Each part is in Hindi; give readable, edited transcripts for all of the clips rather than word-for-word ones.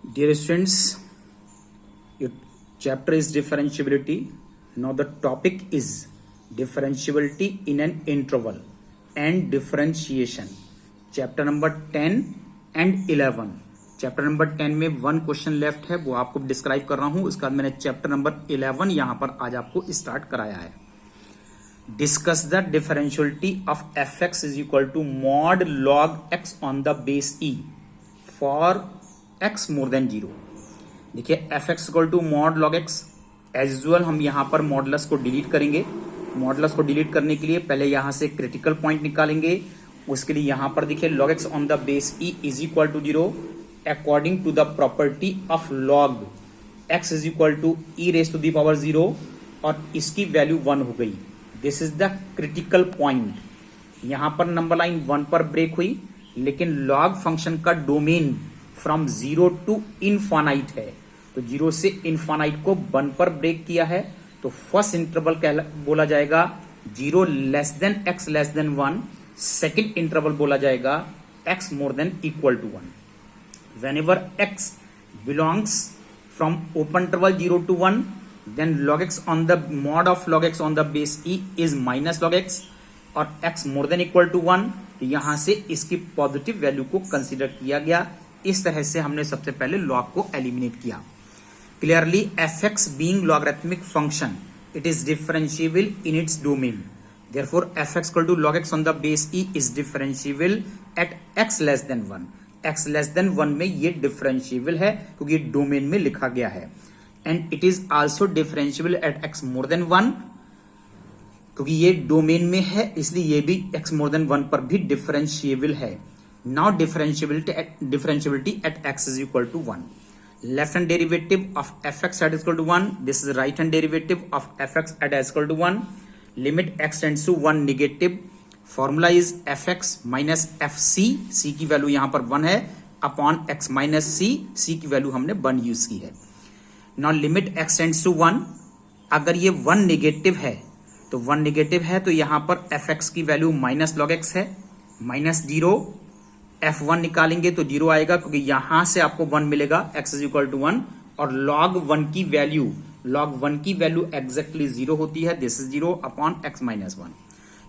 Dear students, your chapter is differentiability. Now the topic is differentiability in an interval and differentiation. Chapter number 10 and 11. Chapter number 10 में वन क्वेश्चन लेफ्ट है, वो आपको डिस्क्राइब कर रहा हूं. उसके बाद मैंने चैप्टर नंबर 11 यहां पर आज आपको स्टार्ट कराया है. Discuss the differentiality of f x is equal to mod log x on the base e for x more than 0. देखिए f x equal to mod log x. As usual हम यहां पर मॉडुलस को डिलीट करेंगे. मॉडुलस को डिलीट करने के लिए पहले यहां से क्रिटिकल पॉइंट निकालेंगे. उसके लिए यहां पर देखिए log x on the base e is equal to 0 according to the property of log x is equal to e raise to the power 0 और इसकी वैल्यू 1 हो गई. This is the critical point. यहां पर नंबर लाइन 1 पर ब्रेक हुई, लेकिन लॉग फंक्शन का डोमेन फ्रॉम 0 टू इनफाइनाइट है, तो 0 से इनफाइनाइट को 1 पर ब्रेक किया है. तो फर्स्ट इंटरवल बोला जाएगा 0 less than x less than 1. Second interval बोला जाएगा x more than equal to 1. Whenever x belongs from open interval 0 to 1, then log x on the mod of log x on the base e is minus log x और x more than equal to 1. तो यहां से इसकी पॉजिटिव वैल्यू को कंसीडर किया गया. इस तरह से हमने सबसे पहले लॉग को एलिमिनेट किया. Clearly f x being logarithmic function it is differentiable in its domain. Therefore f x equal to log x on the base e is differentiable at x less than 1. x less than 1 में ये डिफरेंशिएबल है क्योंकि ये डोमेन में लिखा गया है. And it is also differentiable at x more than 1 क्योंकि ये डोमेन में है, इसलिए ये भी x मोर देन 1 पर भी डिफरेंशिएबल है. Now differentiability eight x is equal to 1. Left hand derivative of f x eight equal to 1. This is right hand derivative of f x eight equal to 1. Limit x tends to 1 negative. Formula is F x minus F C. सी की वैल्यू यहां पर 1 है अपॉन एक्स माइनस सी. सी की वैल्यू हमने 1 यूज की है. Now limit x tends to 1. अगर ये 1 नेगेटिव है तो 1 नेगेटिव है तो यहां पर एफ एक्स की वैल्यू माइनस लॉग एक्स है माइनस 0. f1 निकालेंगे तो 0 आएगा क्योंकि यहां से आपको 1 मिलेगा. x इज इक्वल टू 1 और log 1 की वैल्यू एग्जैक्टली 0 होती है. This is 0 upon x minus 1.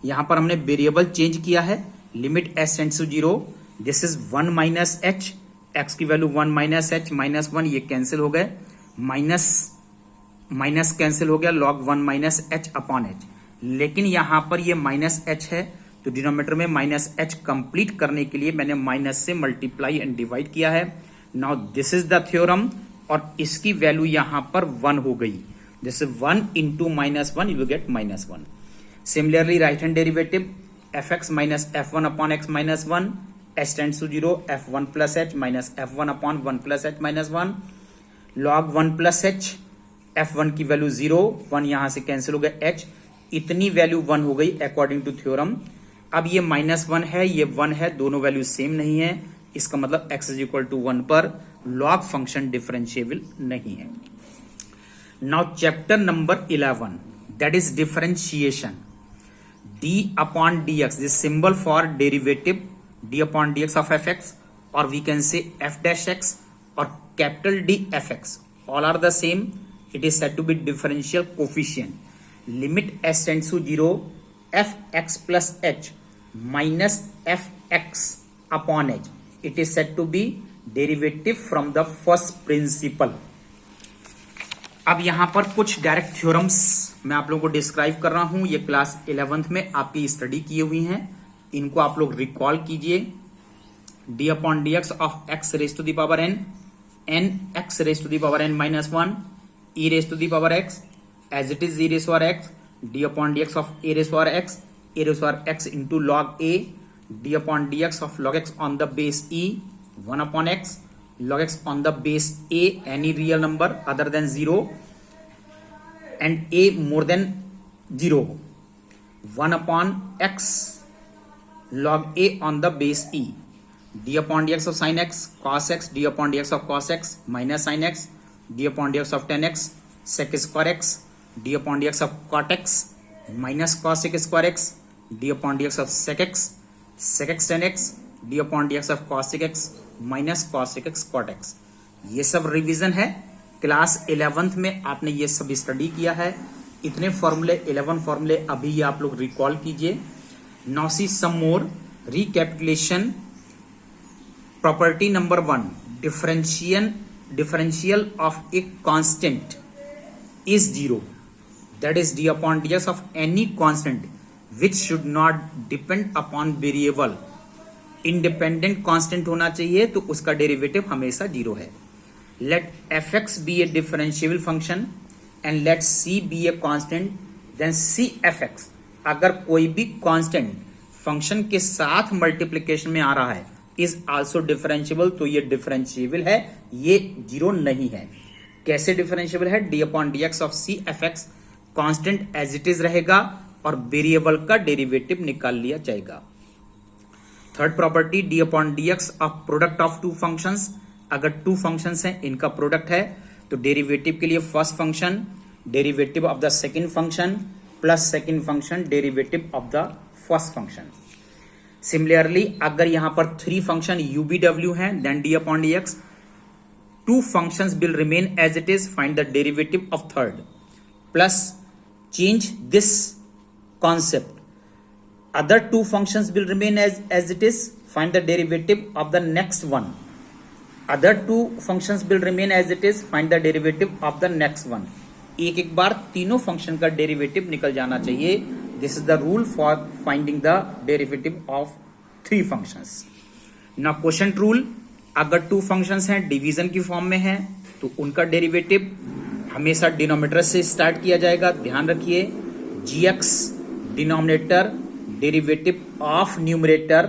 यहां पर हमने वेरिएबल चेंज किया है. Limit s tends to 0. This is 1 minus h. x की वैल्यू 1 माइनस h माइनस 1 ये कैंसिल हो गए. माइनस कैंसिल हो गया. log 1 minus h upon h. लेकिन यहां पर ये माइनस h है तो डिनोमिनेटर में माइनस h कंप्लीट करने के लिए मैंने माइनस से मल्टीप्लाई एंड डिवाइड किया है. Now this is the theorem और इसकी वैल्यू यहां पर 1 हो गई. This is 1 into minus 1 you will get minus 1. Similarly, right hand derivative fx minus f1 upon x minus 1. h tends to 0. f1 plus h minus f1 upon 1 plus h minus 1. log 1 plus h. f1 की वैल्यू 0. 1 यहां से कैंसिल हो गया. h इतनी वैल्यू 1 हो गई अकॉर्डिंग टू थ्योरम. अब ये माइनस 1 है, ये 1 है, दोनों वैल्यू सेम नहीं है. इसका मतलब x इज इक्वल टू 1 पर लॉग फंक्शन डिफरेंशिएबल नहीं है. Now chapter number 11 that is differentiation. d upon dx, this symbol for derivative d upon dx of fx, or we can say f dash x or capital D fx, all are the same. It is said to be differential coefficient. Limit s tends to 0 fx plus h minus fx upon h. It is said to be derivative from the first principle. अब यहां पर कुछ डायरेक्ट थ्योरम्स मैं आप लोगों को डिस्क्राइब कर रहा हूं. ये क्लास 11th में आपकी स्टडी किए हुई हैं, इनको आप लोग रिकॉल कीजिए. D upon d x of x raise to the power n, n x raise to the power n minus 1, e raise to the power x as it is e raise power x. D upon d x of a raise power x, a raise power x into log a. D upon d x of log x on the base e 1 upon x. log x on the base a any real number other than 0 and a more than 0. 1 upon x log a on the base e. d upon dx of sin x cos x, d upon dx of cos x minus sin x, d upon dx of tan x sec square x, d upon dx of cot x minus cos square x, d upon dx of sec x tan x, d upon dx of cos x minus cos x cot x. ये सब रिवीजन है। क्लास 11th में आपने ये सब स्टडी किया है। इतने फॉर्मूले 11 फॉर्मूले अभी ये आप लोग रिकॉल कीजिए। Now see some more recapitulation. Property number 1, differential of a constant is 0, that is d upon dx of any constant which should not depend upon variable। Independent constant होना चाहिए तो उसका डेरिवेटिव हमेशा 0 है। Let fx be a differentiable function and let c be a constant, then c fx। अगर कोई भी कांस्टेंट फंक्शन के साथ मल्टीप्लीकेशन में आ रहा है इज आल्सो डिफरेंशियबल, तो ये डिफरेंशियबल है, ये 0 नहीं है। कैसे डिफरेंशियबल है? D upon d x of c f x constant as it is रहेगा और वेरिएबल का डेरिवेटिव निकाल लिया जाएगा। Third property, d upon d x of product of two functions. अगर टू फंक्शंस हैं, इनका प्रोडक्ट है, तो डेरिवेटिव के लिए first function derivative of the second function plus second function derivative of the first function. Similarly अगर यहां पर 3 फंक्शन UBW हैं, then D upon d x, 2 functions will remain as it is, find the derivative of third, plus change this concept, other 2 functions will remain as it is, find the derivative of the next one, other 2 functions will remain as it is, find the derivative of the next one। एक एक बार तीनों फंक्शन का डेरिवेटिव निकल जाना चाहिए। This is the rule for finding the derivative of 3 functions. Now quotient rule, अगर 2 फंक्शंस हैं, डिवीजन की फॉर्म में हैं, तो उनका डेरिवेटिव हमेशा डिनोमिनेटर से स्टार्ट किया जाएगा। ध्यान रखिए, gx denominator derivative of numerator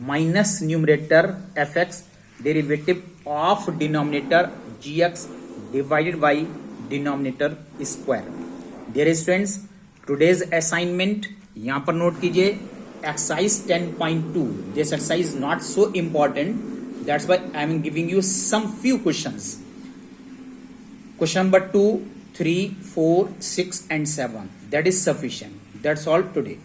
minus numerator fx derivative of denominator gx divided by denominator square. Dear students, today's assignment यहां पर नोट कीजिए, exercise 10.2। This exercise not so important, that's why I am giving you some few questions. Question number 2, 3, 4, 6 and 7, that is sufficient. That's all today.